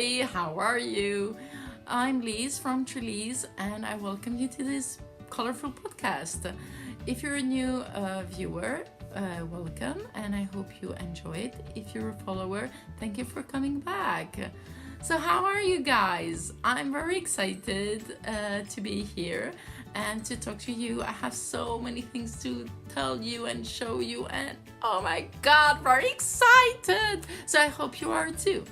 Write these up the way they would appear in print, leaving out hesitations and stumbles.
everybody, how are you? I'm Liz from TréLiz and I welcome you to this colorful podcast. If you're a new viewer, welcome and I hope you enjoy it. If you're a follower, thank you for coming back. So how are you guys? I'm very excited to be here and to talk to you. I have so many things to tell you and show you and oh my god, very excited! So I hope you are too.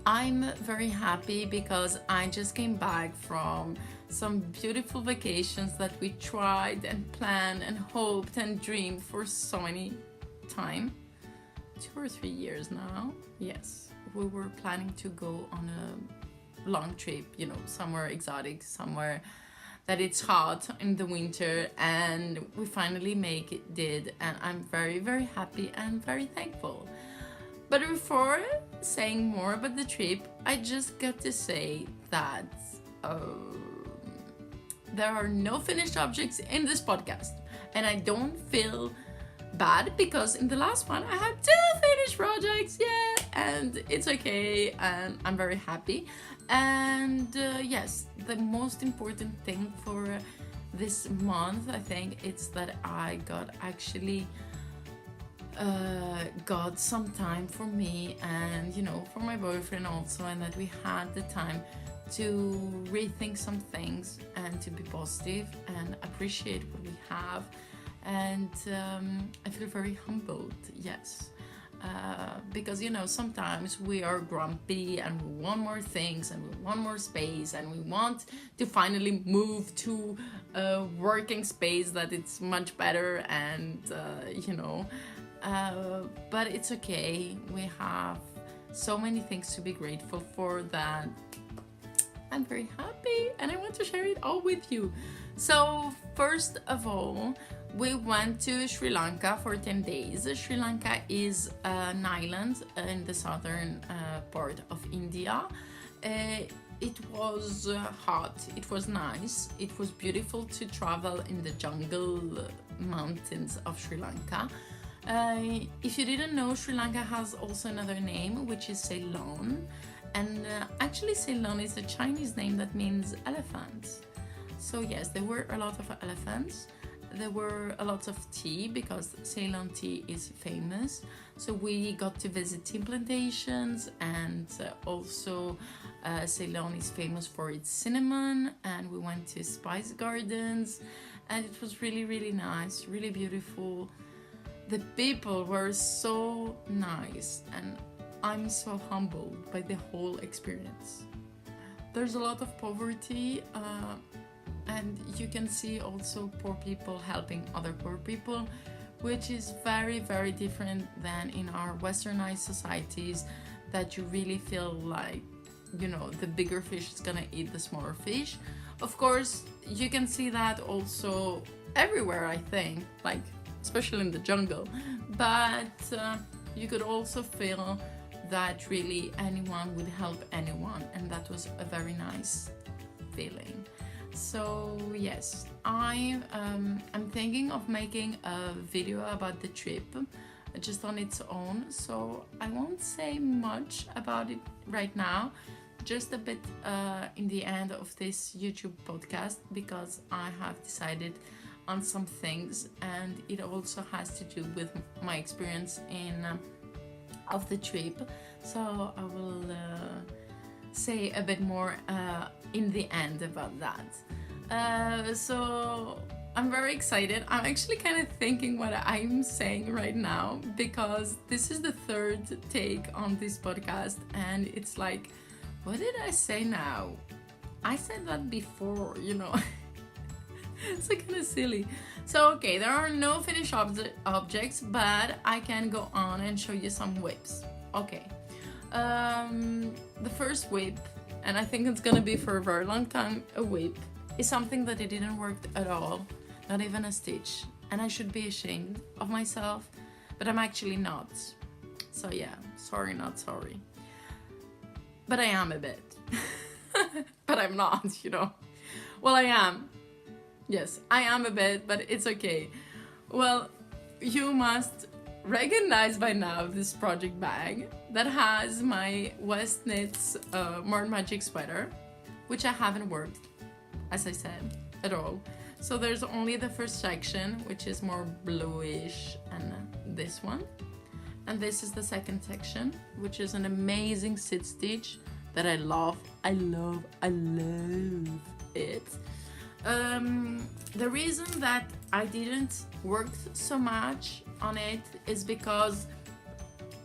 I'm very happy because I just came back from some beautiful vacations that we tried and planned and hoped and dreamed for so many time. 2 or 3 years now. Yes, we were planning to go on a long trip, you know, somewhere exotic, somewhere that it's hot in the winter, and we finally did, and I'm very, very happy and very thankful. But before saying more about the trip, I just got to say that there are no finished objects in this podcast, and I don't feel bad because in the last one I had 2 finished projects, yeah, and it's okay, and I'm very happy. And yes, the most important thing for this month, I think, it's that I got some time for me and, you know, for my boyfriend also, and that we had the time to rethink some things and to be positive and appreciate what we have. And I feel very humbled, yes, because, you know, sometimes we are grumpy and we want more things and we want more space and we want to finally move to a working space that it's much better and, you know, but it's okay. We have so many things to be grateful for that I'm very happy and I want to share it all with you. So first of all, we went to Sri Lanka for 10 days. Sri Lanka is an island in the southern part of India. It was hot, it was nice, it was beautiful to travel in the jungle mountains of Sri Lanka. If you didn't know, Sri Lanka has also another name, which is Ceylon. And actually Ceylon is a Chinese name that means elephant. So yes, there were a lot of elephants. There were a lot of tea because Ceylon tea is famous. So we got to visit tea plantations, and also Ceylon is famous for its cinnamon, and we went to spice gardens, and it was really, really nice, really beautiful. The people were so nice, and I'm so humbled by the whole experience. There's a lot of poverty, and you can see also poor people helping other poor people, which is very, very different than in our westernized societies, that you really feel like, you know, the bigger fish is gonna eat the smaller fish. Of course, you can see that also everywhere, I think, like especially in the jungle, but you could also feel that really anyone would help anyone, and that was a very nice feeling. So yes, I'm thinking of making a video about the trip just on its own, so I won't say much about it right now, just a bit in the end of this YouTube podcast, because I have decided on some things, and it also has to do with my experience of the trip. So I will say a bit more in the end about that. So I'm very excited. I'm actually kind of thinking what I'm saying right now, because this is the 3rd take on this podcast, and it's like, what did I say now? I said that before, you know. It's kind of silly. So okay, there are no finished objects, but I can go on and show you some whips. Okay, the first whip, and I think it's gonna be for a very long time a whip, is something that it didn't work at all, not even a stitch, and I should be ashamed of myself, but I'm actually not. So yeah, sorry, not sorry, but I am a bit. But I'm not, you know. Well, I am. Yes, I am a bit, but it's okay. Well, you must recognize by now this project bag that has my West Knits More Magic sweater, which I haven't worked, as I said, at all. So there's only the first section, which is more bluish, and this one. And this is the second section, which is an amazing sit stitch that I love. I love it. The reason that I didn't work so much on it is because,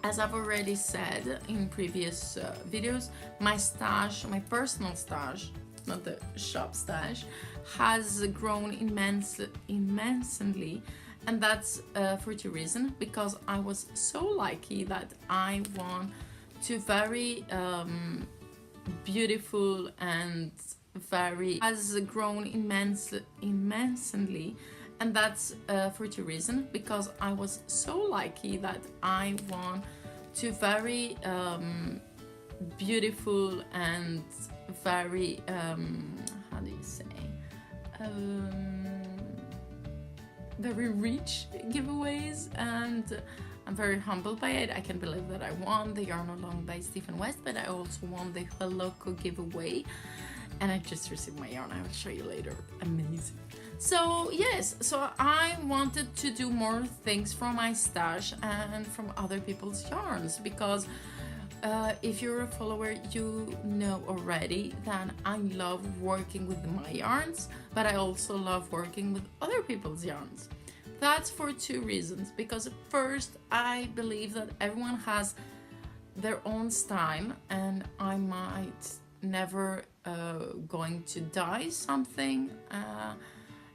as I've already said in previous videos, my stash, my personal stash, not the shop stash, has grown immensely, and that's for two reasons. Because I was so lucky that I won two very beautiful and very has grown immensely, and that's for two reasons. Because I was so lucky that I won two very beautiful and very how do you say, very rich giveaways, and I'm very humbled by it. I can't believe that I won the Yarn Along by Stephen West, but I also won the Helloco giveaway, and I just received my yarn. I will show you later. Amazing. So yes, so I wanted to do more things from my stash and from other people's yarns, because if you're a follower, you know already that I love working with my yarns, but I also love working with other people's yarns. That's for two reasons. Because first, I believe that everyone has their own style, and I might never going to dye something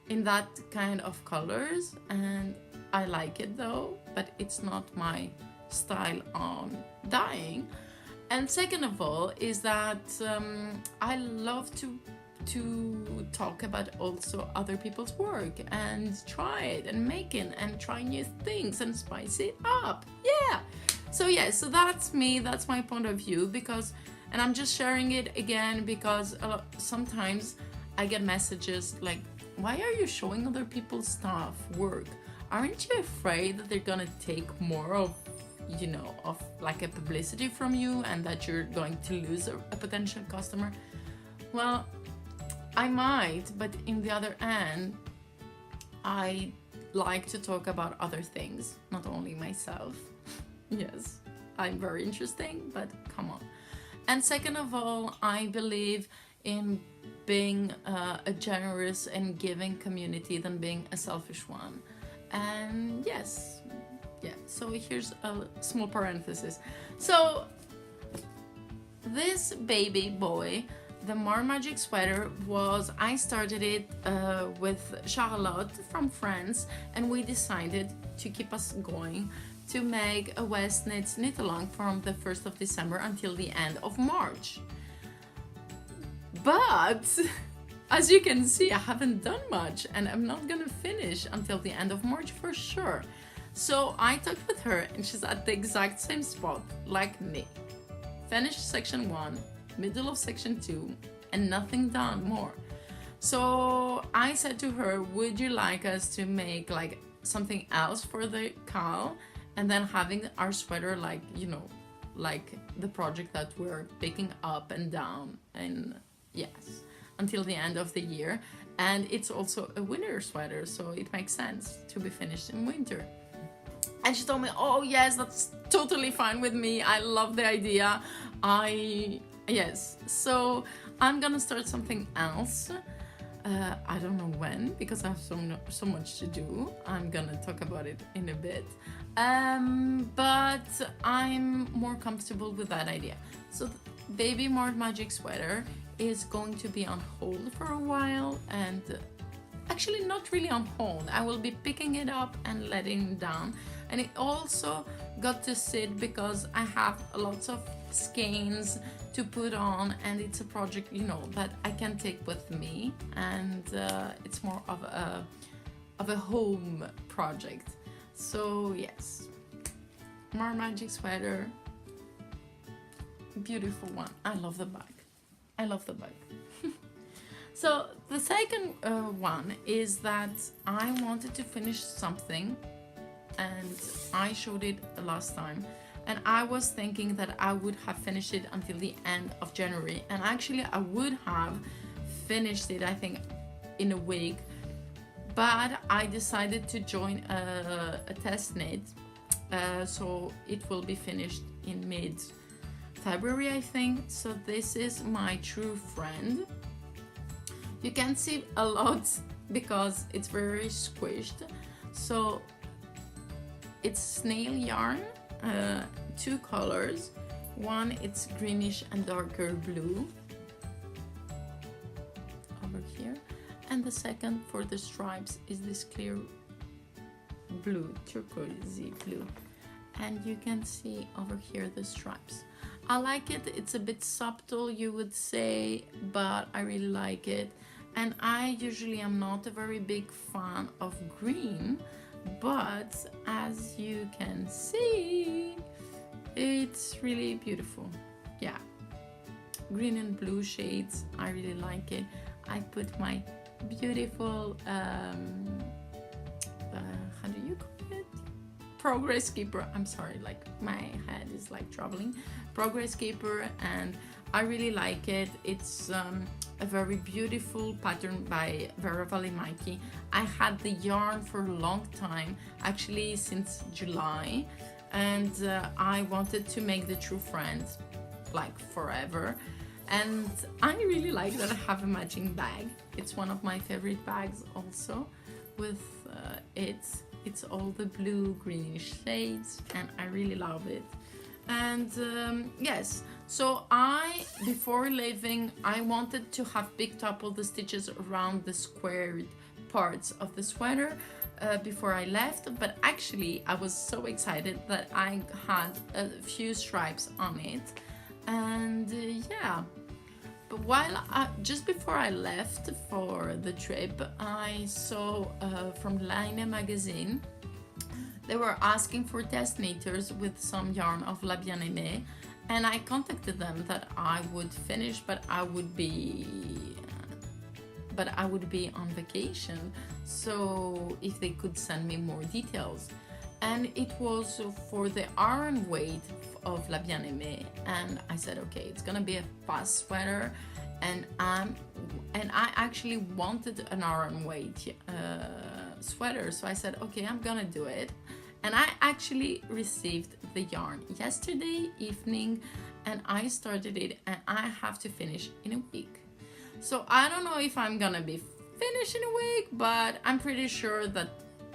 in that kind of colors, and I like it though, but it's not my style on dyeing. And second of all is that I love to talk about also other people's work and try it and make it and try new things and spice it up. Yeah. So yeah, so that's me, that's my point of view. Because, and I'm just sharing it again because sometimes I get messages like, why are you showing other people's stuff, work? Aren't you afraid that they're gonna take more of, you know, of like a publicity from you, and that you're going to lose a potential customer? Well, I might, but in the other end, I like to talk about other things, not only myself. Yes, I'm very interesting, but come on. And second of all, I believe in being a generous and giving community than being a selfish one. And yes, yeah, so here's a small parenthesis. So this baby boy, the More Magic sweater, was, I started it with Charlotte from France, and we decided to keep us going to make a West Knits knit along from the 1st of December until the end of March. But as you can see, I haven't done much, and I'm not gonna finish until the end of March for sure. So I talked with her, and she's at the exact same spot like me. Finished section 1, middle of section 2, and nothing done more. So I said to her, would you like us to make like something else for the cowl, and then having our sweater like, you know, like the project that we're picking up and down, and yes, until the end of the year. And it's also a winter sweater, so it makes sense to be finished in winter. And she told me, oh yes, that's totally fine with me. I love the idea. Yes, so I'm gonna start something else. I don't know when, because I have so much to do. I'm gonna talk about it in a bit. But I'm more comfortable with that idea. So Baby More Magic sweater is going to be on hold for a while, and actually not really on hold. I will be picking it up and letting it down. And it also got to sit because I have lots of skeins to put on, and it's a project, you know, that I can take with me, and it's more of a home project. So yes, More Magic sweater, beautiful one. I love the bag. I love the bag. So the second one is that I wanted to finish something and I showed it last time, and I was thinking that I would have finished it until the end of January, and actually I would have finished it, I think, in a week, but I decided to join a test knit, so it will be finished in mid-February, I think. So this is my true friend. You can see a lot because it's very squished. So it's snail yarn, 2 colors. One, it's greenish and darker blue over here, and the second for the stripes is this clear blue, turquoisey blue, and you can see over here the stripes. I like it. It's a bit subtle, you would say, but I really like it. And I usually am not a very big fan of green, but as you can see, it's really beautiful. Yeah, green and blue shades, I really like it. I put my beautiful how do you call it, progress keeper. I'm sorry, like my head is like traveling. Progress keeper, and I really like it. It's a very beautiful pattern by Ravelry. I had the yarn for a long time, actually since July, and I wanted to make the true friend like forever. And I really like that I have a matching bag. It's one of my favorite bags also, with it's all the blue greenish shades, and I really love it. And yes, so before leaving, I wanted to have picked up all the stitches around the squared parts of the sweater before I left, but actually I was so excited that I had a few stripes on it. And yeah, but just before I left for the trip, I saw from Line magazine, they were asking for test knitters with some yarn of La Bien-Aimée, and I contacted them that I would finish, but I would be on vacation, so if they could send me more details. And it was for the iron weight of La Bien-Aimée, and I said, okay, it's gonna be a fast sweater, and I actually wanted an iron weight sweater, so I said, okay, I'm gonna do it. And I actually received the yarn yesterday evening, and I started it, and I have to finish in a week. So I don't know if I'm gonna be finished in a week, but I'm pretty sure that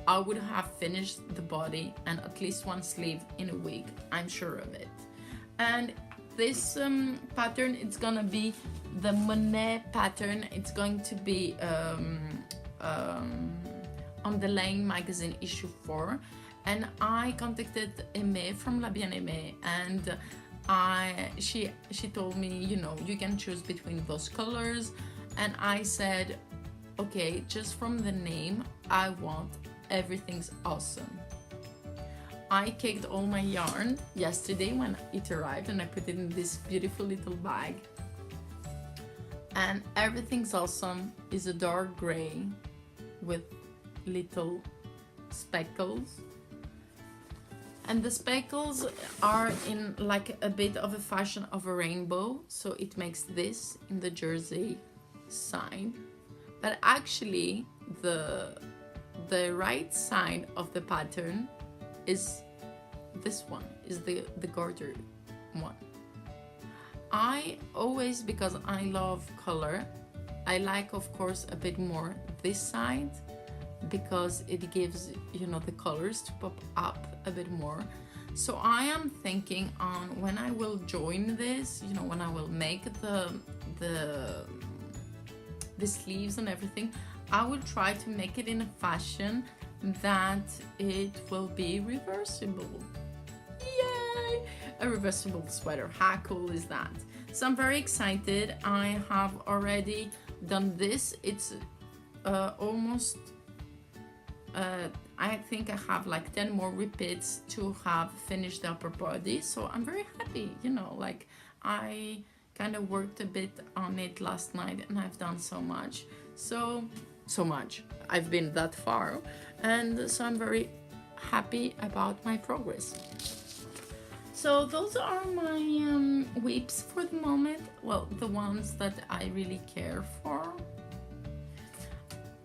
I would have finished the body and at least one sleeve in a week. I'm sure of it. And this pattern, it's gonna be the Monet pattern. It's going to be on the Line magazine issue 4. And I contacted Aimée from La Bien-Aimée, and she told me, you know, you can choose between those colors. And I said, okay, just from the name, I want everything's awesome. I caked all my yarn yesterday when it arrived, and I put it in this beautiful little bag. And everything's awesome is a dark gray with little speckles. And the speckles are in like a bit of a fashion of a rainbow, so it makes this in the jersey side. But actually the right side of the pattern is this one, is the garter one. I always, because I love color, I like, of course, a bit more this side, because it gives, you know, the colors to pop up a bit more. So I am thinking on when I will join this, you know, when I will make the sleeves and everything, I will try to make it in a fashion that it will be reversible. Yay! A reversible sweater. How cool is that? So I'm very excited. I have already done this. It's almost I think I have like 10 more repeats to have finished the upper body, so I'm very happy, you know, like I kind of worked a bit on it last night, and I've done so much, so much, I've been that far, and so I'm very happy about my progress. So those are my whips for the moment. Well, the ones that I really care for.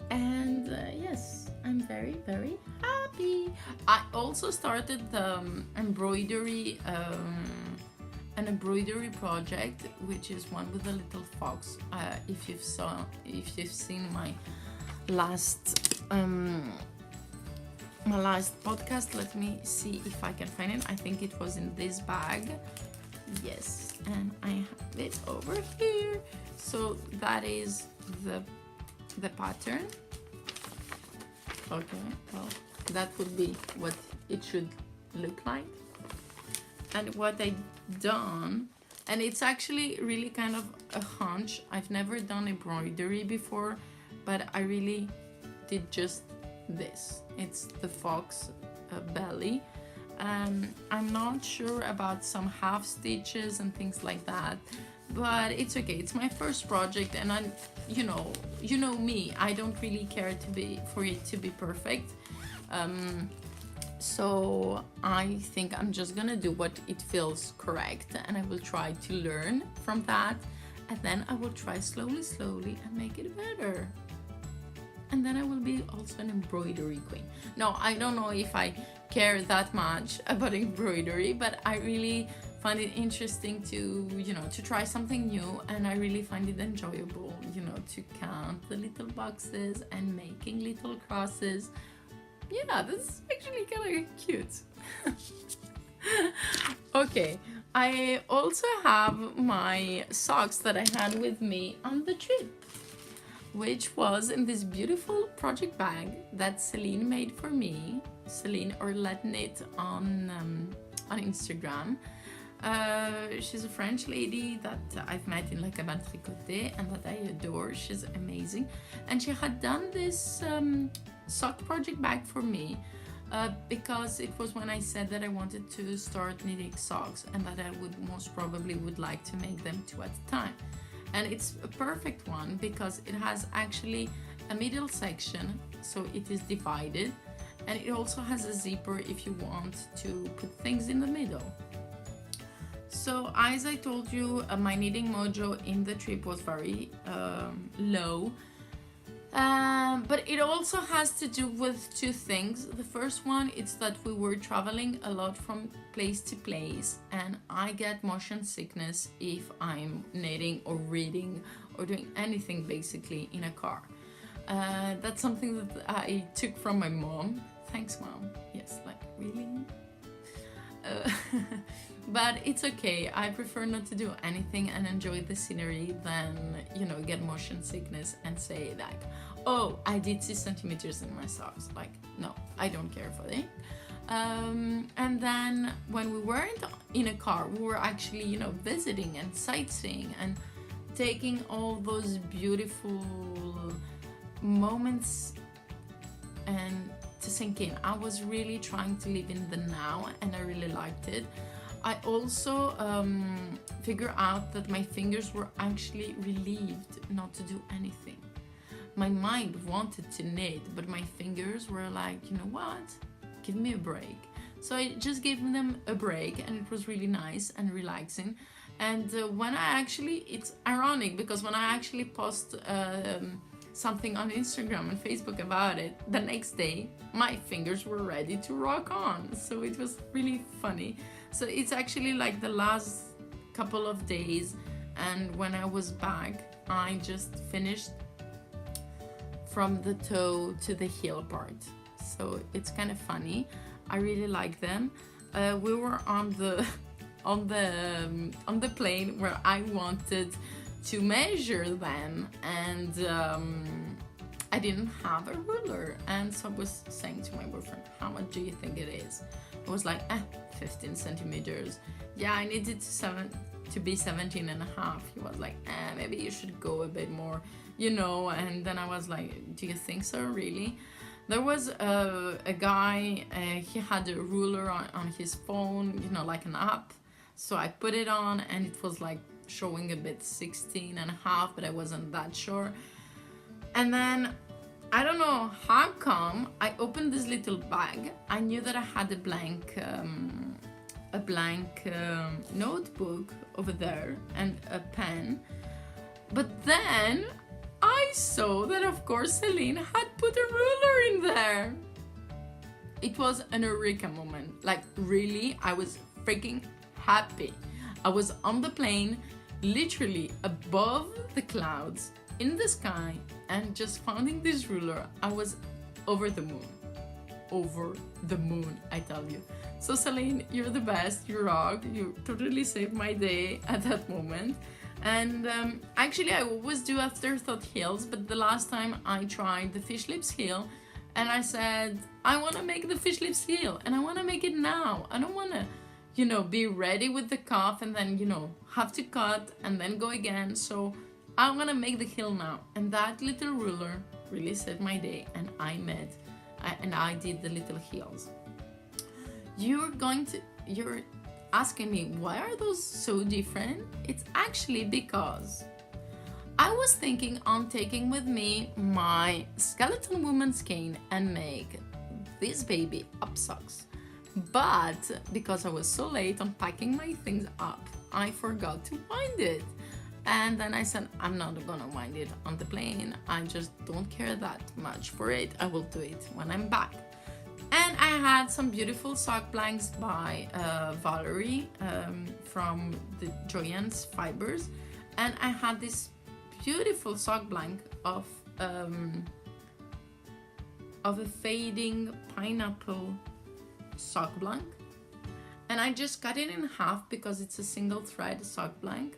And yes, I'm very, very happy. I also started the embroidery, an embroidery project, which is one with a little fox. If you've seen my last podcast, let me see if I can find it. I think it was in this bag. Yes, and I have it over here. So that is the pattern. Okay, well, that would be what it should look like. And what I done, and it's actually really kind of a hunch. I've never done embroidery before, but I really did just this. It's the fox belly. I'm not sure about some half stitches and things like that, but it's okay. It's my first project, and I'm, you know me, I don't really care for it to be perfect. So I think I'm just gonna do what it feels correct, and I will try to learn from that, and then I will try slowly and make it better. And then I will be also an embroidery queen. No, I don't know if I care that much about embroidery, but I really find it interesting to try something new, and I really find it enjoyable, to count the little boxes and making little crosses. Yeah, this is actually kind of cute. Okay, I also have my socks that I had with me on the trip, which was in this beautiful project bag that Celine made for me. Celine, or Latinate on Instagram. She's a French lady that I've met in La Cabane Tricotée and that I adore. She's amazing. And she had done this sock project bag for me because it was when I said that I wanted to start knitting socks, and that I most probably would like to make them too at a time. And it's a perfect one because it has actually a middle section, so it is divided, and it also has a zipper if you want to put things in the middle. So as I told you, my knitting mojo in the trip was very low. But it also has to do with two things. The first one is that we were traveling a lot from place to place, and I get motion sickness if I'm knitting or reading or doing anything basically in a car. That's something that I took from my mom. Thanks, Mom. Yes, like really? But it's okay. I prefer not to do anything and enjoy the scenery than, get motion sickness and say like, oh, I did 6 centimeters in my socks. Like, no, I don't care for it. And then when we weren't in a car, we were actually, visiting and sightseeing and taking all those beautiful moments and to sink in. I was really trying to live in the now, and I really liked it. I also figured out that my fingers were actually relieved not to do anything. My mind wanted to knit, but my fingers were like, you know what? Give me a break. So I just gave them a break, and it was really nice and relaxing. And it's ironic because when I actually post something on Instagram and Facebook about it, the next day my fingers were ready to rock on. So it was really funny. So it's actually like the last couple of days, and when I was back, I just finished from the toe to the heel part. So it's kind of funny. I really like them. We were on the plane where I wanted to measure them, and I didn't have a ruler, and so I was saying to my boyfriend, how much do you think it is? I was like, 15 centimeters. Yeah, I needed to be 17 and a half. He was like, maybe you should go a bit more, and then I was like, do you think so, really? There was a guy, he had a ruler on his phone, like an app. So I put it on, and it was like showing a bit 16 and a half, but I wasn't that sure. And then I don't know how come I opened this little bag. I knew that I had a blank notebook over there and a pen, but then I saw that of course Celine had put a ruler in there. It was an eureka moment. Like really, I was freaking happy. I was on the plane, literally above the clouds, in the sky, and just finding this ruler. I was over the moon. Over the moon, I tell you. So Celine, you're the best, you rock, you totally saved my day at that moment. And actually I always do afterthought heels, but the last time I tried the fish lips heel, and I said, I want to make the fish lips heel, and I want to make it now. I don't want to, you know, be ready with the cuff and then, you know, have to cut and then go again. So I want to make the heel now. And that little ruler really saved my day, and I did the little heels. You're asking me, why are those so different? It's actually because I was thinking on taking with me my skeleton woman's cane and make this baby up socks. But because I was so late on packing my things up, I forgot to wind it. And then I said, I'm not gonna wind it on the plane. I just don't care that much for it. I will do it when I'm back. And I had some beautiful sock blanks by Ravelry from the Joyance Fibers. And I had this beautiful sock blank of a fading pineapple sock blank. And I just cut it in half because it's a single thread sock blank.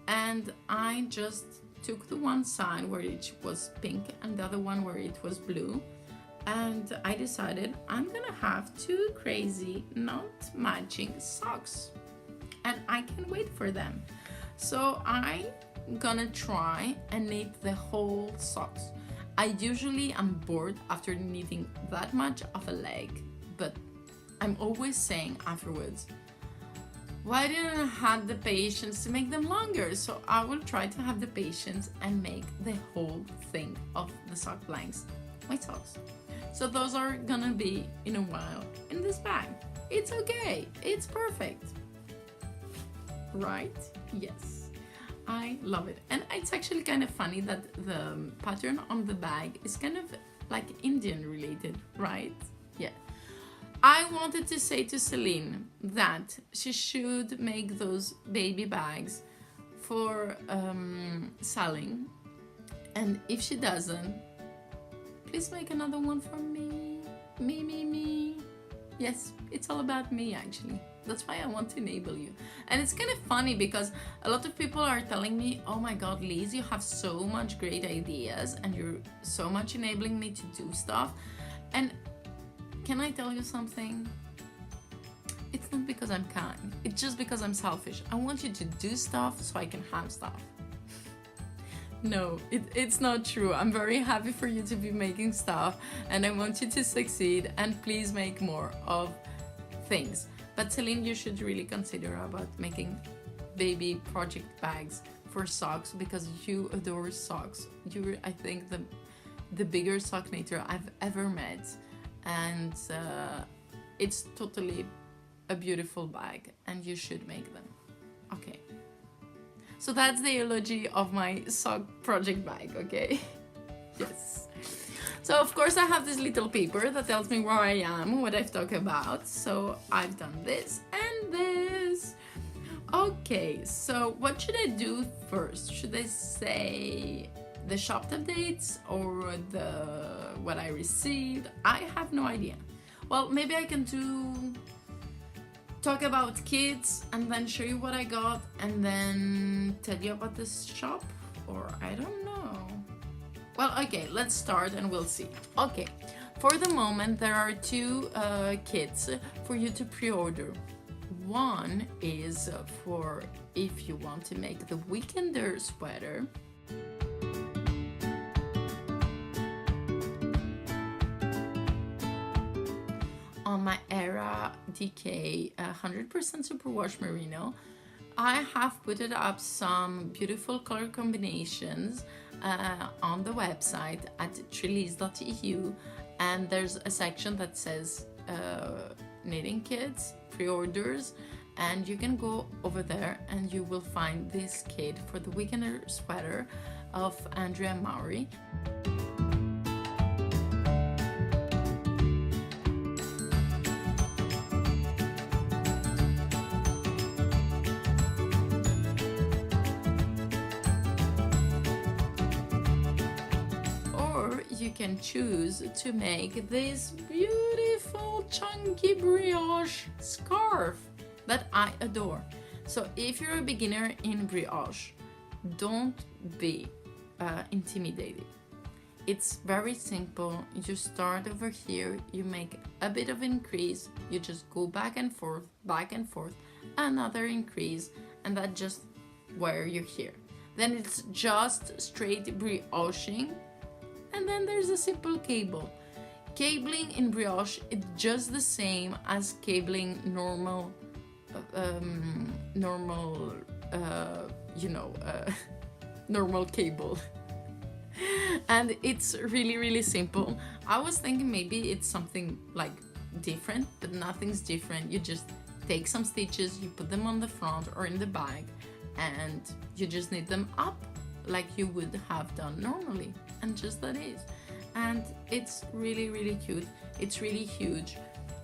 And I just took the one side where it was pink and the other one where it was blue. And I decided I'm gonna have two crazy not matching socks, and I can't wait for them. So I'm gonna try and knit the whole socks. I usually am bored after knitting that much of a leg, but I'm always saying afterwards, why didn't I have the patience to make them longer? So I will try to have the patience and make the whole thing of the sock blanks my socks. So those are gonna be in a while in this bag. It's okay, it's perfect. Right? Yes. I love it. And it's actually kind of funny that the pattern on the bag is kind of like Indian related, right? Yeah. I wanted to say to Celine that she should make those baby bags for selling. And if she doesn't, please make another one for me. Me. Yes, it's all about me actually. That's why I want to enable you. And it's kind of funny because a lot of people are telling me, oh my God, Liz, you have so much great ideas and you're so much enabling me to do stuff. And can I tell you something? It's not because I'm kind. It's just because I'm selfish. I want you to do stuff so I can have stuff. No, it's not true. I'm very happy for you to be making stuff and I want you to succeed, and please make more of things. But Celine, you should really consider about making baby project bags for socks because you adore socks. You're, I think, the bigger sock knitter I've ever met, and it's totally a beautiful bag and you should make them. Okay. So that's the eulogy of my sock project bag, okay? Yes. So of course I have this little paper that tells me where I am, what I've talked about. So I've done this and this. Okay, so what should I do first? Should I say the shop updates or what I received? I have no idea. Well, maybe I can talk about kids and then show you what I got and then tell you about this shop, or I don't know. Well, okay, let's start and we'll see. Okay, for the moment there are two kits for you to pre-order. One is for if you want to make the weekender sweater. On my Era DK 100% superwash merino, I have put it up some beautiful color combinations on the website at TréLiz.eu, and there's a section that says knitting kits, pre-orders, and you can go over there and you will find this kit for the weekender sweater of Andrea Maury. You can choose to make this beautiful chunky brioche scarf that I adore. So if you're a beginner in brioche, don't be intimidated. It's very simple. You start over here, you make a bit of increase, you just go back and forth, another increase, and that's just where you're here. Then it's just straight brioching. And then there's a simple cable. Cabling in brioche is just the same as cabling normal, normal cable. And it's really, really simple. I was thinking maybe it's something like different, but nothing's different. You just take some stitches, you put them on the front or in the back, and you just knit them up like you would have done normally, and just that is. And it's really, really cute. It's really huge.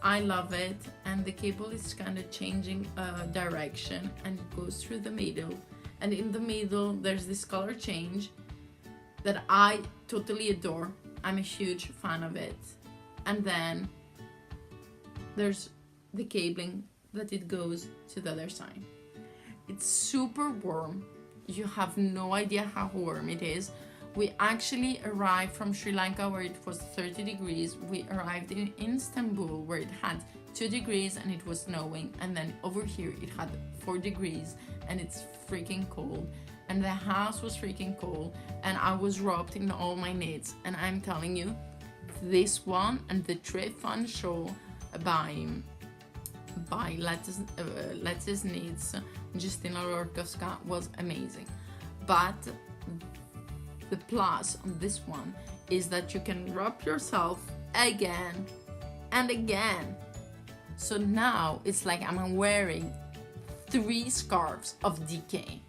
I love it. And the cable is kind of changing direction, and it goes through the middle, and in the middle there's this color change that I totally adore. I'm a huge fan of it. And then there's the cabling that it goes to the other side. It's super warm. You have no idea how warm it is. We actually arrived from Sri Lanka where it was 30 degrees. We arrived in Istanbul where it had 2 degrees and it was snowing. And then over here it had 4 degrees and it's freaking cold. And the house was freaking cold. And I was wrapped in all my knits. And I'm telling you, this one and the Très Fun Show by Let's Knits, Justina Lorkowska was amazing. But the plus on this one is that you can wrap yourself again and again. So now it's like I'm wearing 3 scarves of DK,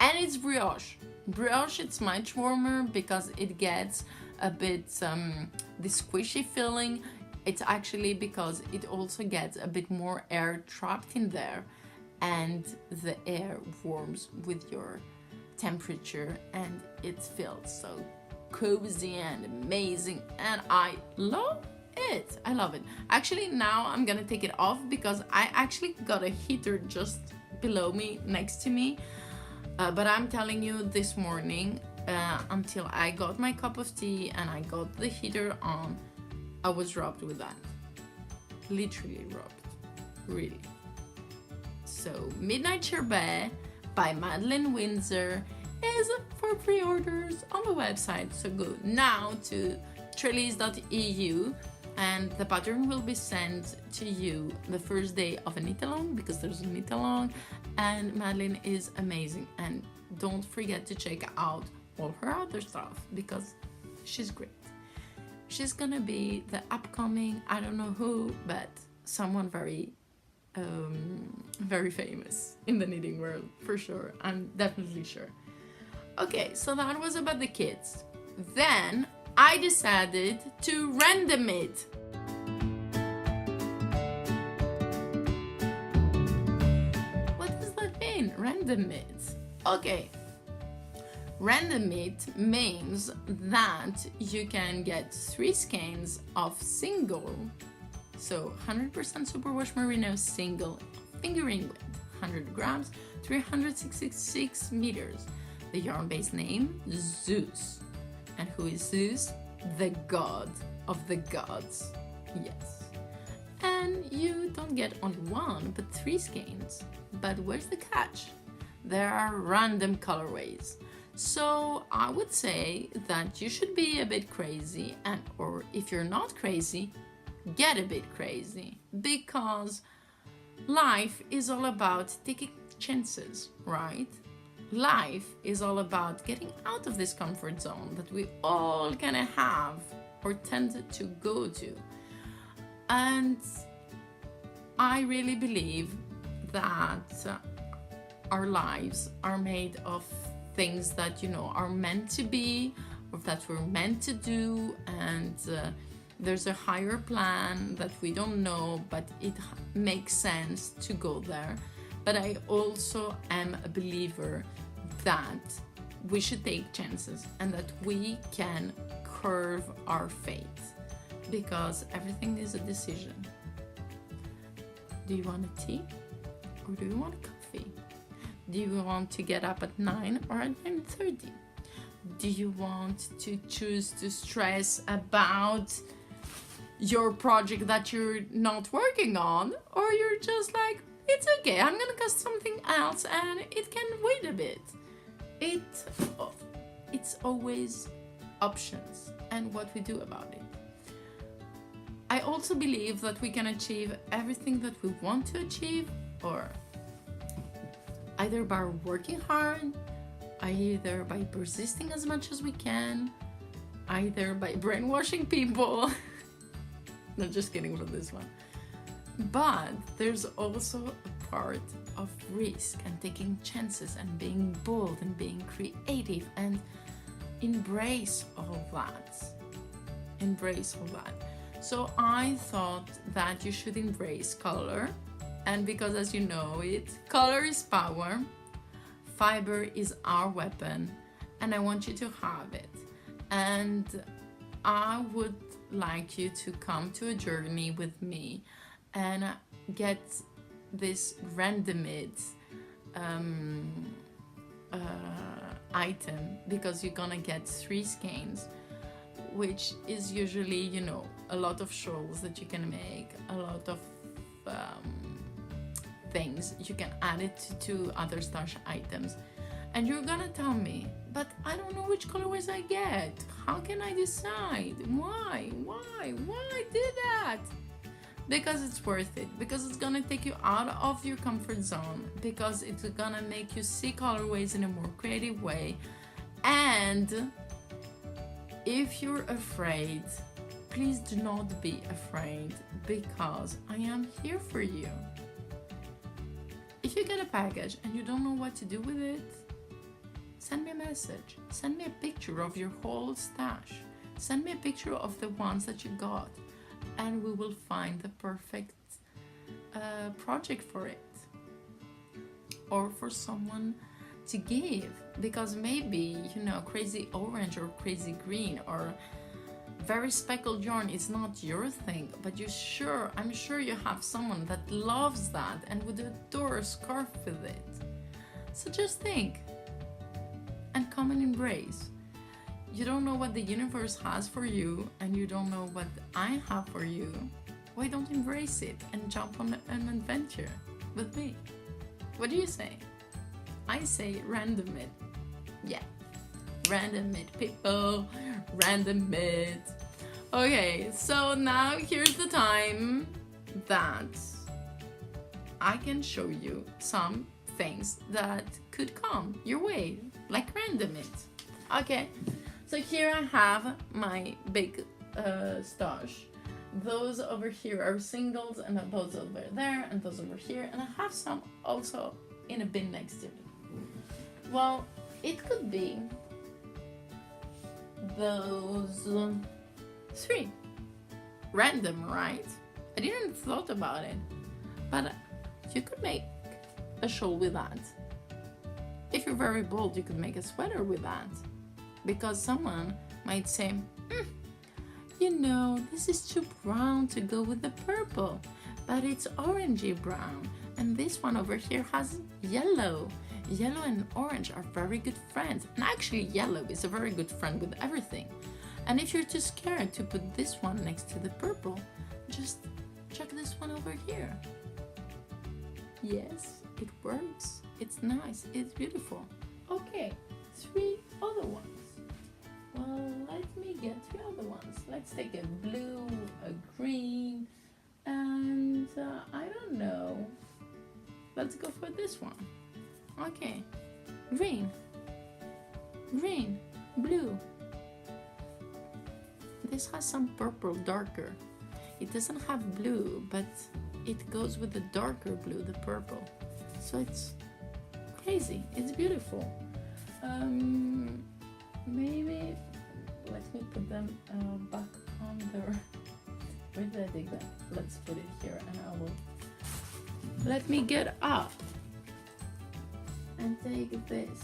and it's brioche. Brioche, it's much warmer because it gets a bit the squishy feeling. It's actually because it also gets a bit more air trapped in there, and the air warms with your temperature, and it feels so cozy and amazing, and I love it. I love it. Actually, now I'm gonna take it off because I actually got a heater just below me, next to me. But I'm telling you, this morning, until I got my cup of tea and I got the heater on, I was wrapped with that. Literally wrapped. Really. So, Midnight Sherbet by Madeleine Windsor is for pre-orders on the website. So go now to TréLiz.eu and the pattern will be sent to you the first day of a knit-along, because there's a knit-along, and Madeleine is amazing. And don't forget to check out all her other stuff because she's great. She's gonna be the upcoming, I don't know who, but someone very famous in the knitting world, for sure. I'm definitely sure. Okay, so that was about the kids. Then I decided to random it. What does that mean, random it? Okay, random it means that you can get 3 skeins of single, so 100% superwash merino single fingering width, 100 grams, 366 meters. The yarn base name, Zeus. And who is Zeus? The god of the gods. Yes. And you don't get only 1, but 3 skeins. But where's the catch? There are random colorways. So I would say that you should be a bit crazy, and or if you're not crazy, get a bit crazy, because life is all about taking chances, right? Life is all about getting out of this comfort zone that we all kind of have or tend to go to. And I really believe that our lives are made of things that, you know, are meant to be, or that we're meant to do, and there's a higher plan that we don't know, but it makes sense to go there. But I also am a believer that we should take chances and that we can curve our fate, because everything is a decision. Do you want a tea or do you want a coffee? Do you want to get up at 9 or at 9:30? Do you want to choose to stress about your project that you're not working on, or you're just like, it's okay, I'm gonna cast something else and it can wait a bit? It's always options and what we do about it. I also believe that we can achieve everything that we want to achieve, or either by working hard, either by persisting as much as we can, either by brainwashing people. No, just kidding for this one. But there's also a part of risk and taking chances and being bold and being creative, and embrace all that. Embrace all that. So I thought that you should embrace color, and because, as you know it, color is power, fiber is our weapon, and I want you to have it. And I would like you to come to a journey with me and get this randomid item, because you're gonna get 3 skeins, which is usually, you know, a lot of shawls that you can make, a lot of things. You can add it to other stash items. And you're gonna tell me, but I don't know which colorways I get. How can I decide? Why do that? Because it's worth it. Because it's gonna take you out of your comfort zone. Because it's gonna make you see colorways in a more creative way. And if you're afraid, please do not be afraid, because I am here for you. If you get a package and you don't know what to do with it, send me a message. Send me a picture of your whole stash. Send me a picture of the ones that you got, and we will find the perfect project for it, or for someone to give. Because maybe, you know, crazy orange or crazy green or very speckled yarn is not your thing, but I'm sure you have someone that loves that and would adore a scarf with it. So just think and come and embrace. You don't know what the universe has for you, and you don't know what I have for you. Why don't embrace it and jump on an adventure with me? What do you say? I say random it. Yeah, random it, people. Random it. Okay, so now here's the time that I can show you some things that could come your way, like random it. Okay, so here I have my big stash. Those over here are singles, and those over there, and those over here, and I have some also in a bin next to me. Well, it could be those 3. Random, right? I didn't thought about it, but you could make a shawl with that. If you're very bold, you could make a sweater with that, because someone might say, you know, this is too brown to go with the purple, but it's orangey brown, and this one over here has yellow. Yellow and orange are very good friends, and actually yellow is a very good friend with everything. And if you're too scared to put this one next to the purple, just check this one over here. Yes, it works. It's nice. It's beautiful. Okay, 3 other ones. Well, let me get 3 other ones. Let's take a blue, a green, and I don't know. Let's go for this one. Okay. Green. Green. Blue. This has some purple, darker. It doesn't have blue, but it goes with the darker blue, the purple. So it's crazy. It's beautiful. Maybe let me put them back on their... Where did I dig that? Let's put it here and I will... Let me get up and take this,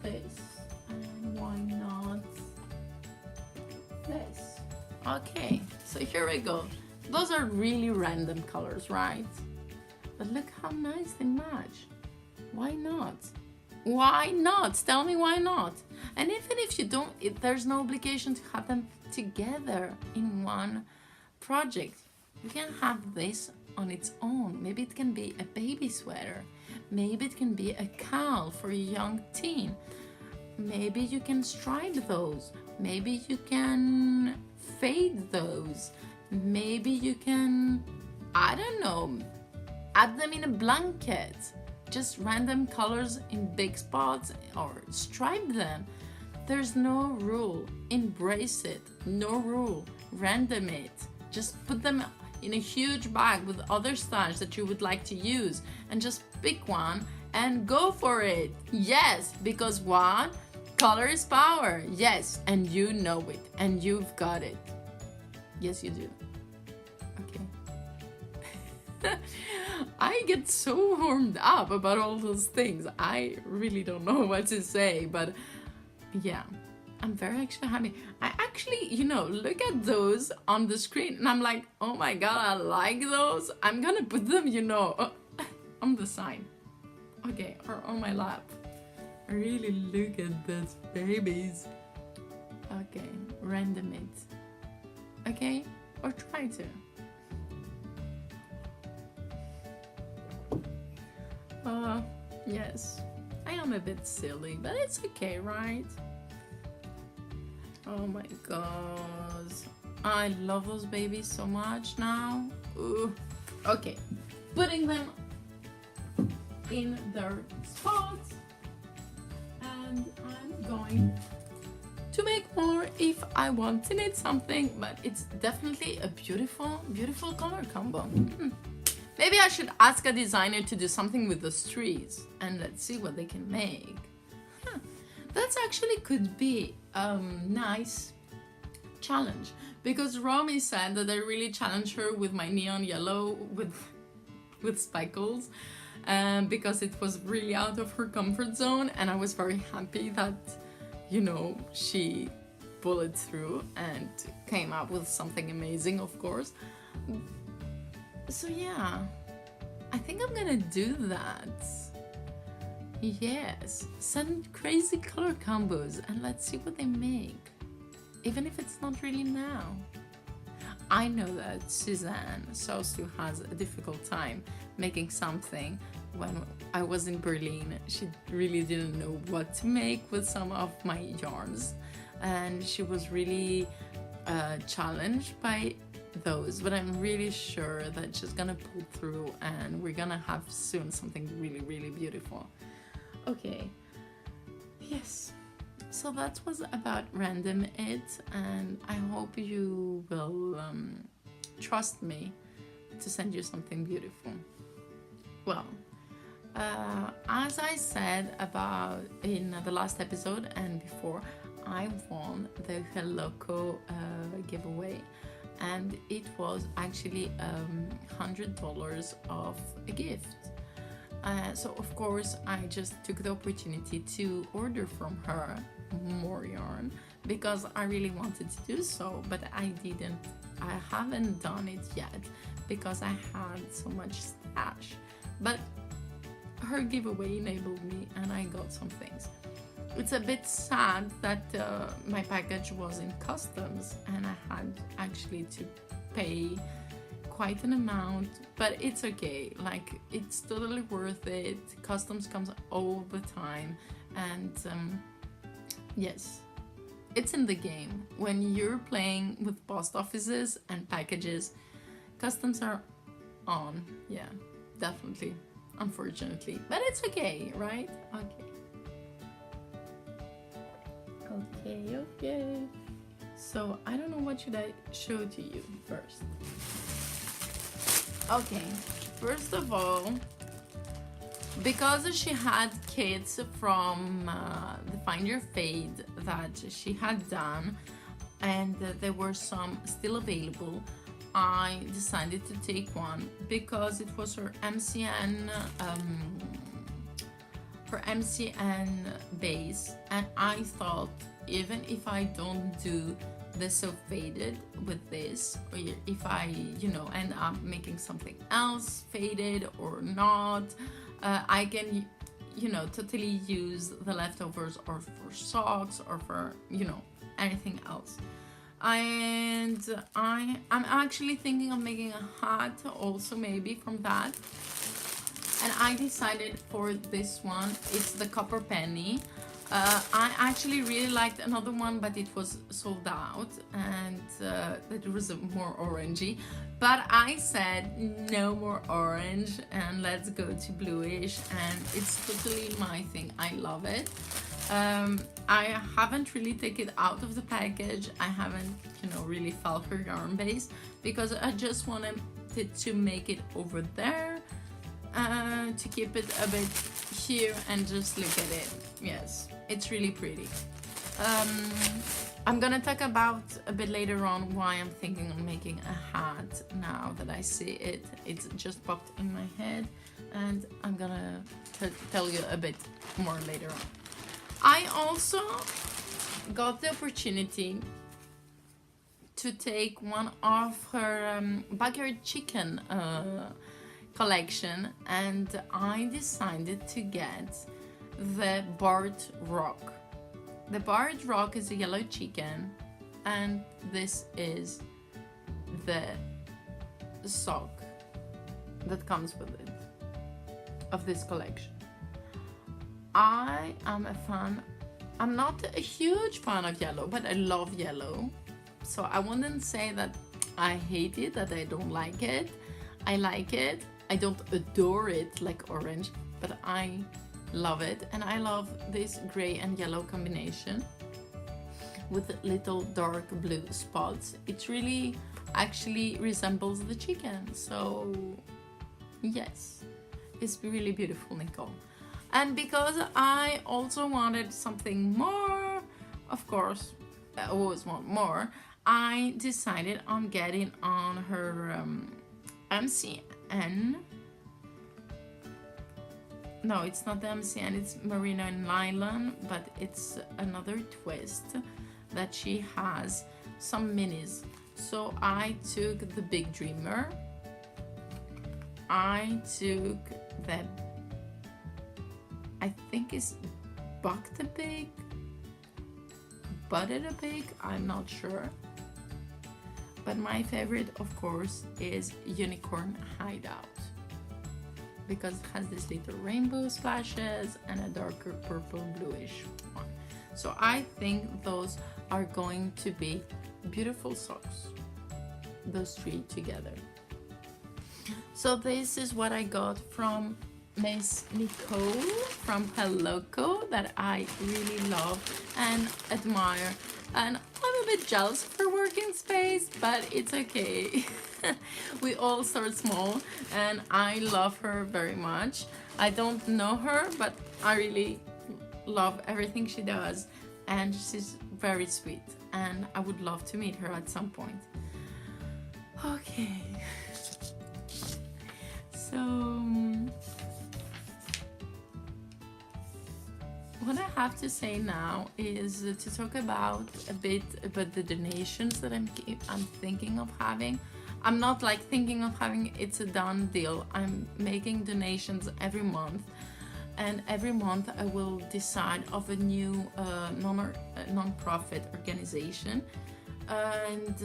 and why not this? Okay, so here we go. Those are really random colors, right? But look how nice they match. Why not? Why not? Tell me why not? And even if you don't, there's no obligation to have them together in one project. You can have this on its own. Maybe it can be a baby sweater. Maybe it can be a cowl for a young teen. Maybe you can stripe those. Maybe you can fade those. Maybe you can, I don't know, add them in a blanket. Just random colors in big spots or stripe them. There's no rule. Embrace it. No rule. Random it. Just put them in a huge bag with other styles that you would like to use and just pick one and go for it. Yes, because what? Color is power. Yes, and you know it and you've got it. Yes, you do. Okay. I get so warmed up about all those things. I really don't know what to say, but yeah, I'm very actually happy. I actually, you know, look at those on the screen and I'm like, oh my god, I like those. I'm gonna put them, you know, on the side. Okay, or on my lap. Really look at those babies. Okay, random it. Okay, or try to. Yes, I am a bit silly, but it's okay, right? Oh my god, I love those babies so much now. Ooh. Okay, putting them in their spots, and I'm going to make more if I want to knit something, but it's definitely a beautiful, beautiful color combo. Maybe I should ask a designer to do something with those trees and let's see what they can make. That actually could be a nice challenge, because Romy said that I really challenged her with my neon yellow with speckles, because it was really out of her comfort zone, and I was very happy that, you know, she pulled it through and came up with something amazing, of course. So yeah, I think I'm gonna do that. Yes, send crazy color combos and let's see what they make, even if it's not really now. I know that Suzanne Saustu has a difficult time making something. When I was in Berlin, she really didn't know what to make with some of my yarns, and she was really challenged by those, but I'm really sure that she's gonna pull through and we're gonna have soon something really, really beautiful. Okay, yes, so that was about Random It, and I hope you will trust me to send you something beautiful. Well, as I said about in the last episode and before, I won the Helloco giveaway, and it was actually $100 of a gift. So of course I just took the opportunity to order from her more yarn because I really wanted to do so, but I haven't done it yet because I had so much stash. But her giveaway enabled me and I got some things. It's a bit sad that my package was in customs and I had actually to pay quite an amount, but it's okay, like it's totally worth it. Customs comes all the time, and yes, it's in the game. When you're playing with post offices and packages, customs are on. Yeah, definitely. unfortunately, but it's okay, right? Okay. So I don't know, what should I show to you first? Okay, first of all, because she had kits from the Find Your Fade that she had done, and there were some still available, I decided to take one because it was her MCN base, and I thought, even if I don't do the so faded with this, or if I, you know, end up making something else faded or not, I can, you know, totally use the leftovers or for socks or for, you know, anything else. And I'm actually thinking of making a hat also, maybe from that. And I decided for this one, it's the copper penny. I actually really liked another one, but it was sold out, and it was more orangey. But I said no more orange, and let's go to bluish, and it's totally my thing. I love it. I haven't really taken it out of the package. I haven't, you know, really felt her yarn base, because I just wanted to make it over there, to keep it a bit here and just look at it. Yes, it's really pretty. I'm gonna talk about a bit later on why I'm thinking of making a hat now that I see it. It's just popped in my head, and I'm gonna tell you a bit more later on. I also got the opportunity to take one of her backyard chicken collection, and I decided to get the barred rock. The barred rock is a yellow chicken, and this is the sock that comes with it of this collection. I am a fan. I'm not a huge fan of yellow, but I love yellow. So I wouldn't say that I hate it, that I don't like it. I like it. I don't adore it like orange, but I love it. And I love this gray and yellow combination with little dark blue spots. It really actually resembles the chicken. So yes, it's really beautiful, Nicole. And because I also wanted something more, of course, I always want more, I decided on getting on her MCN. No, it's not the MCN, it's Merino and Nylon, but it's another twist that she has, some minis. So I took the Big Dreamer, I took the, I think it's Bucked a Pig, Butted a Pig, I'm not sure. But my favorite, of course, is Unicorn Hideout, because it has this little rainbow splashes and a darker purple bluish one. So I think those are going to be beautiful socks, those three together. So this is what I got from Miss Nicole from Helloco, that I really love and admire. And I'm a bit jealous of her working space, but it's okay. We all start small, and I love her very much. I don't know her, but I really love everything she does, and she's very sweet, and I would love to meet her at some point. Okay. So what I have to say now is to talk about a bit about the donations that I'm thinking of having. I'm not like thinking of having, it's a done deal. I'm making donations every month, and every month I will decide of a new non-profit organization. And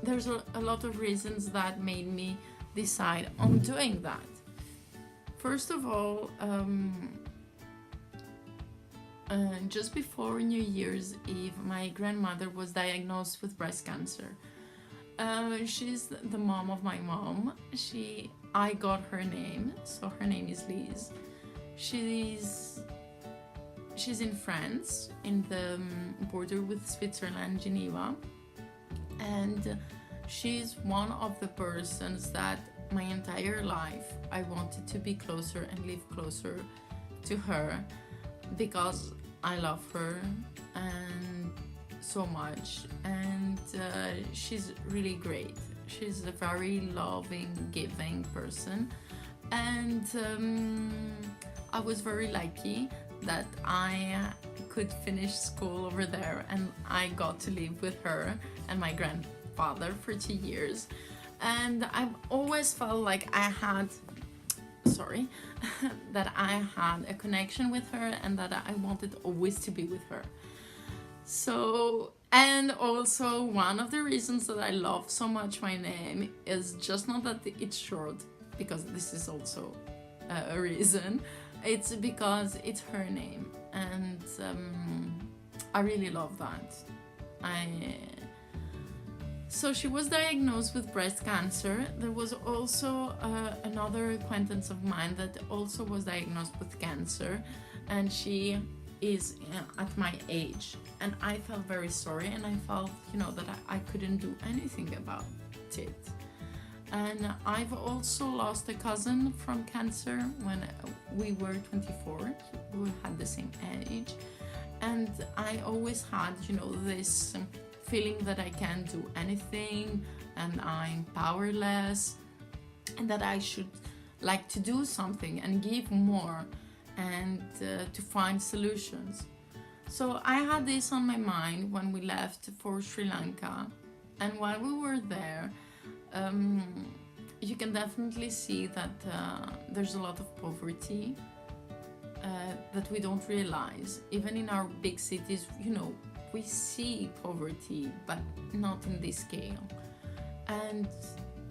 there's a lot of reasons that made me decide on doing that. First of all, just before New Year's Eve, my grandmother was diagnosed with breast cancer. She's the mom of my mom. I got her name, so her name is Liz. She's in France, in the border with Switzerland, Geneva, and she's one of the persons that my entire life I wanted to be closer and live closer to her, because I love her and so much, and she's really great. She's a very loving, giving person, and I was very lucky that I could finish school over there, and I got to live with her and my grandfather for 2 years. And I've always felt like I had that I had a connection with her, and that I wanted always to be with her. So, and also one of the reasons that I love so much my name is just not that it's short, because this is also a reason. It's because it's her name, and I really love that. So she was diagnosed with breast cancer. There was also another acquaintance of mine that also was diagnosed with cancer, and she is at my age. And I felt very sorry, and I felt, that I couldn't do anything about it. And I've also lost a cousin from cancer when we were 24. We had the same age. And I always had, this feeling that I can't do anything, and I'm powerless, and that I should like to do something and give more, and to find solutions. So I had this on my mind when we left for Sri Lanka. And while we were there, you can definitely see that there's a lot of poverty that we don't realize. Even in our big cities, we see poverty, but not in this scale. And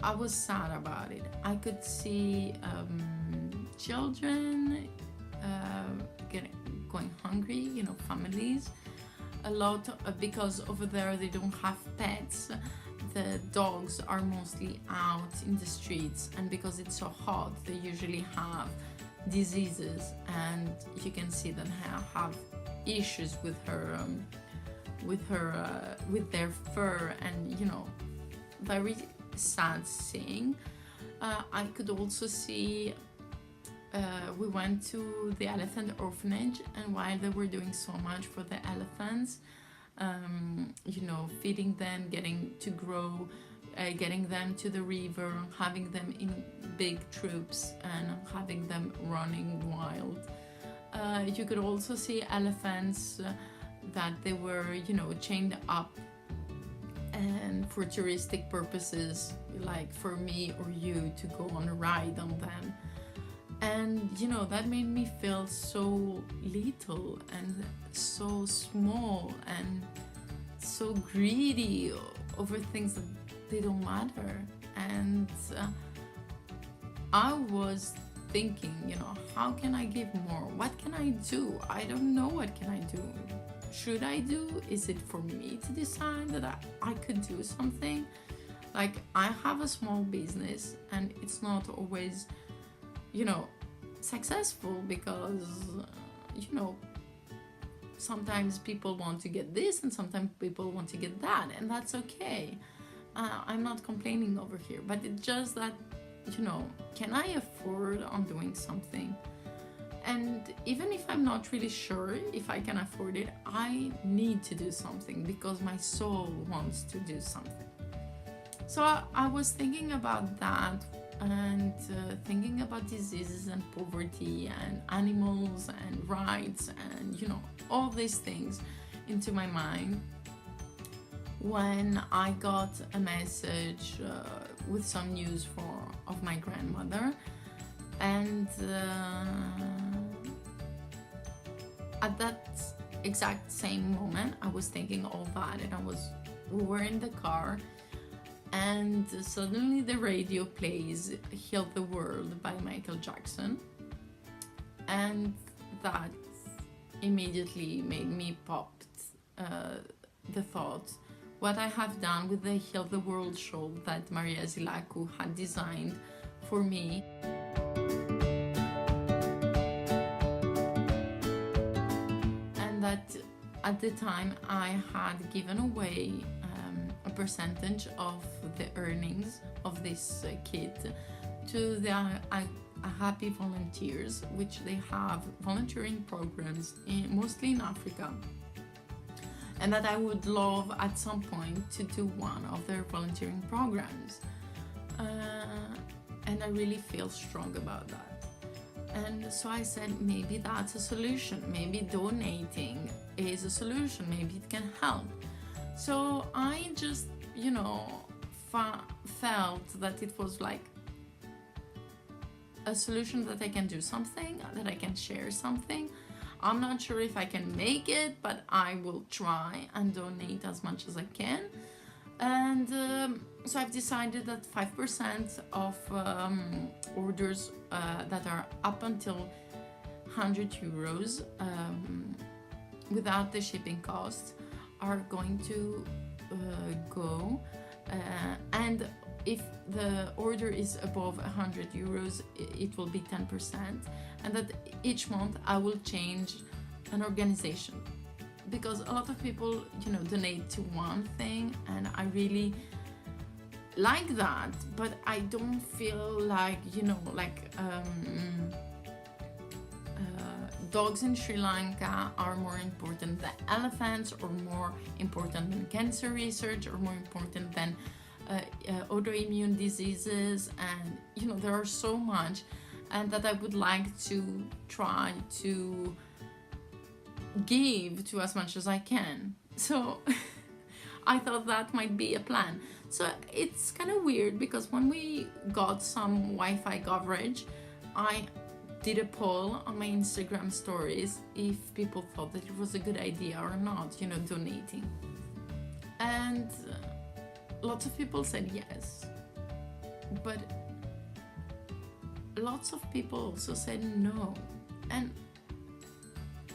I was sad about it. I could see children going hungry, families. A lot because over there they don't have pets. The dogs are mostly out in the streets, and because it's so hot, they usually have diseases, and you can see that I have issues with their fur, and very sad seeing. I could also see we went to the elephant orphanage, and while they were doing so much for the elephants, feeding them, getting to grow, getting them to the river, having them in big troops, and having them running wild. You could also see elephants that they were, chained up, and for touristic purposes, like for me or you to go on a ride on them. And that made me feel so little and so small and so greedy over things that they don't matter. And I was thinking, how can I give more? What can I do? I don't know, what can I do? Should I do? Is it for me to decide that I could do something? Like, I have a small business, and it's not always successful, because sometimes people want to get this and sometimes people want to get that, and that's okay. I'm not complaining over here, but it's just that can I afford on doing something? And even if I'm not really sure if I can afford it, I need to do something because my soul wants to do something. So I was thinking about that, and thinking about diseases and poverty and animals and rights and all these things into my mind, when I got a message with some news of my grandmother. And at that exact same moment, I was thinking all that, and we were in the car, and suddenly the radio plays Heal the World by Michael Jackson, and that immediately made me pop the thought, what I have done with the Heal the World show that Maria Zilacu had designed for me. And that at the time I had given away a percentage of the earnings of this kit to the Happy Volunteers, which they have volunteering programs mostly in Africa, and that I would love at some point to do one of their volunteering programs, and I really feel strong about that. And so I said, maybe that's a solution, maybe donating is a solution, maybe it can help. So I just, you know, felt that it was like a solution, that I can do something, that I can share something. I'm not sure if I can make it, but I will try and donate as much as I can. And so I've decided that 5% of orders that are up until 100 euros without the shipping costs are going to go, and if the order is above 100 euros, it will be 10%, and that each month I will change an organization, because a lot of people, you know, donate to one thing, and I really like that, but I don't feel like, you know, like dogs in Sri Lanka are more important than elephants, or more important than cancer research, or more important than autoimmune diseases, and you know, there are so much, and that I would like to try to give to as much as I can. So I thought that might be a plan. So it's kind of weird, because when we got some Wi-Fi coverage, I did a poll on my Instagram stories if people thought that it was a good idea or not, you know, donating. And lots of people said yes, but lots of people also said no. And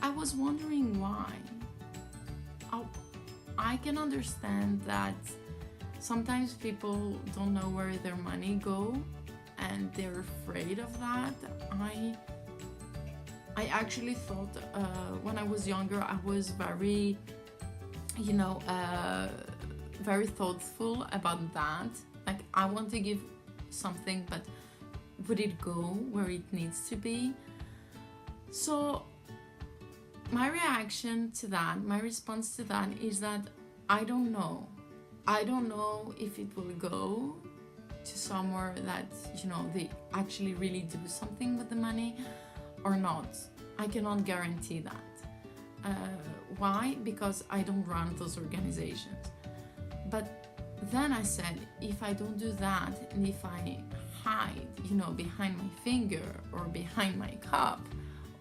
I was wondering why. I can understand that sometimes people don't know where their money go, and they're afraid of that. I actually thought when I was younger, I was very, you know, very thoughtful about that. Like, I want to give something, but would it go where it needs to be? So my reaction to that, my response to that is that I don't know. I don't know if it will go to somewhere that, you know, they actually really do something with the money or not. I cannot guarantee that. Why? Because I don't run those organizations. But then I said, if I don't do that, and if I hide, you know, behind my finger, or behind my cup,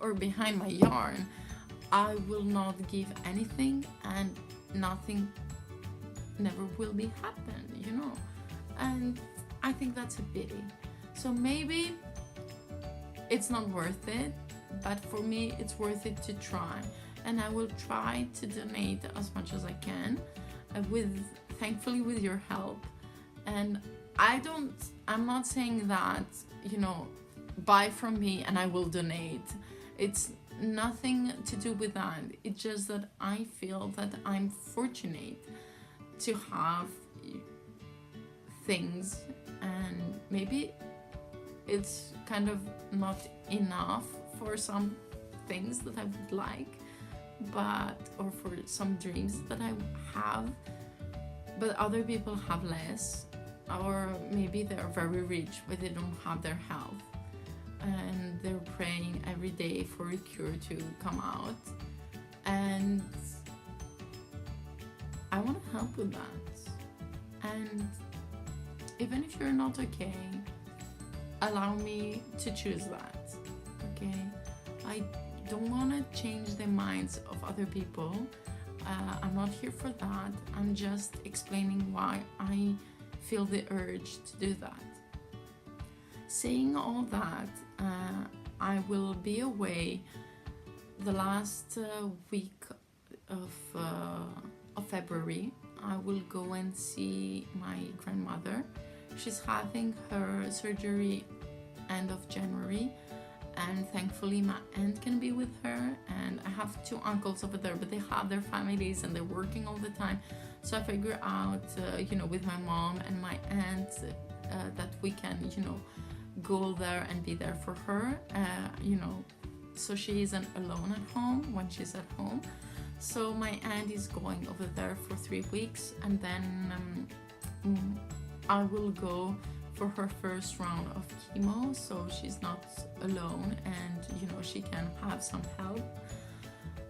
or behind my yarn, I will not give anything, and nothing never will be happen, you know. And I think that's a pity. So maybe it's not worth it, but for me it's worth it to try, and I will try to donate as much as I can, thankfully with your help. And I'm not saying that, you know, buy from me and I will donate. It's nothing to do with that. It's just that I feel that I'm fortunate to have things, and maybe it's kind of not enough for some things that I would like, or for some dreams that I have, but other people have less, or maybe they're very rich but they don't have their health, and they're praying every day for a cure to come out, and I want to help with that. And even if you're not okay, allow me to choose that, okay? I don't want to change the minds of other people. I'm not here for that. I'm just explaining why I feel the urge to do that. Saying all that, I will be away the last week of February. I will go and see my grandmother. She's having her surgery end of January, and thankfully my aunt can be with her, and I have two uncles over there, but they have their families and they're working all the time. So I figure out, with my mom and my aunt, that we can, go there and be there for her, so she isn't alone at home when she's at home. So my aunt is going over there for 3 weeks, and then I will go for her first round of chemo, so she's not alone, and she can have some help.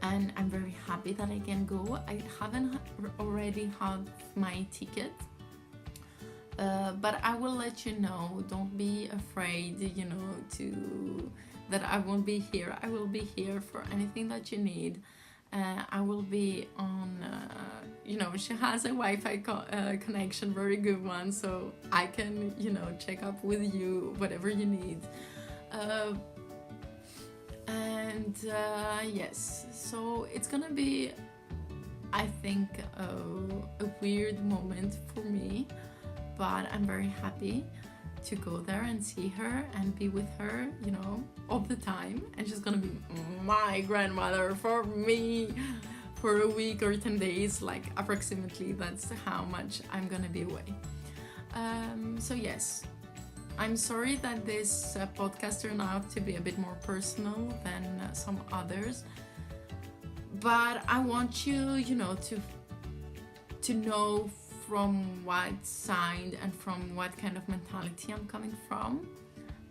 And I'm very happy that I can go. I haven't already had my ticket, but I will let you know. Don't be afraid, that I won't be here. I will be here for anything that you need. I will be on, she has a Wi-Fi connection, very good one, so I can, check up with you, whatever you need. Yes, so it's gonna be, I think, a weird moment for me, but I'm very happy to go there and see her and be with her, all the time. And she's gonna be my grandmother for me for a week or 10 days, like approximately. That's how much I'm gonna be away. So yes, I'm sorry that this podcast turned out to be a bit more personal than some others, but I want you, to know from what side and from what kind of mentality I'm coming from.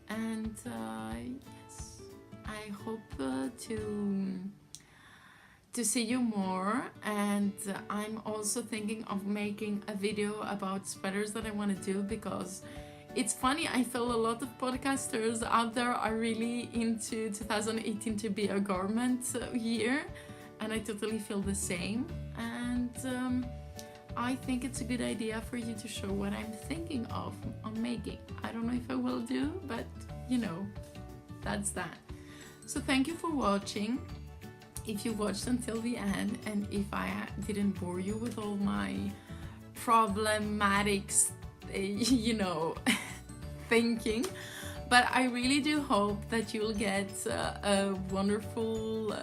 And yes, I hope to see you more. And I'm also thinking of making a video about sweaters that I want to do, because it's funny, I feel a lot of podcasters out there are really into 2018 to be a garment year, and I totally feel the same. And I think it's a good idea for you to show what I'm thinking of on making. I don't know if I will do, but that's that. So thank you for watching. If you watched until the end, and if I didn't bore you with all my problematics, thinking, but I really do hope that you'll get a wonderful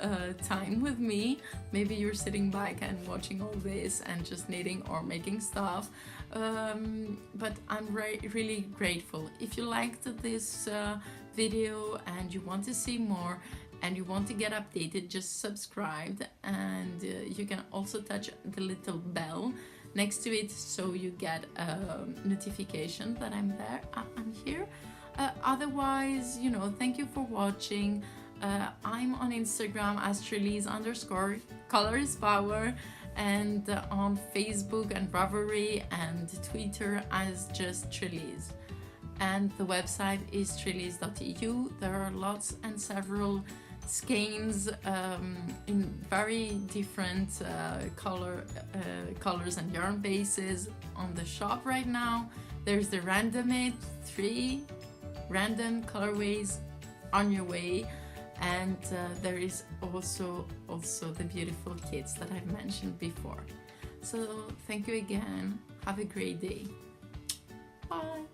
time with me. Maybe you're sitting back and watching all this and just knitting or making stuff, but I'm really grateful. If you liked this video and you want to see more and you want to get updated, just subscribe, and you can also touch the little bell next to it so you get a notification that I'm there, I'm here. Otherwise, thank you for watching. I'm on Instagram as TréLiz_, color is power, and on Facebook and Ravelry and Twitter as just TréLiz. And the website is treliz.eu. There are lots and several skeins in very different colors and yarn bases on the shop right now. There's the random it, 3 random colorways on your way, and there is also the beautiful kits that I've mentioned before. So thank you again. Have a great day. Bye.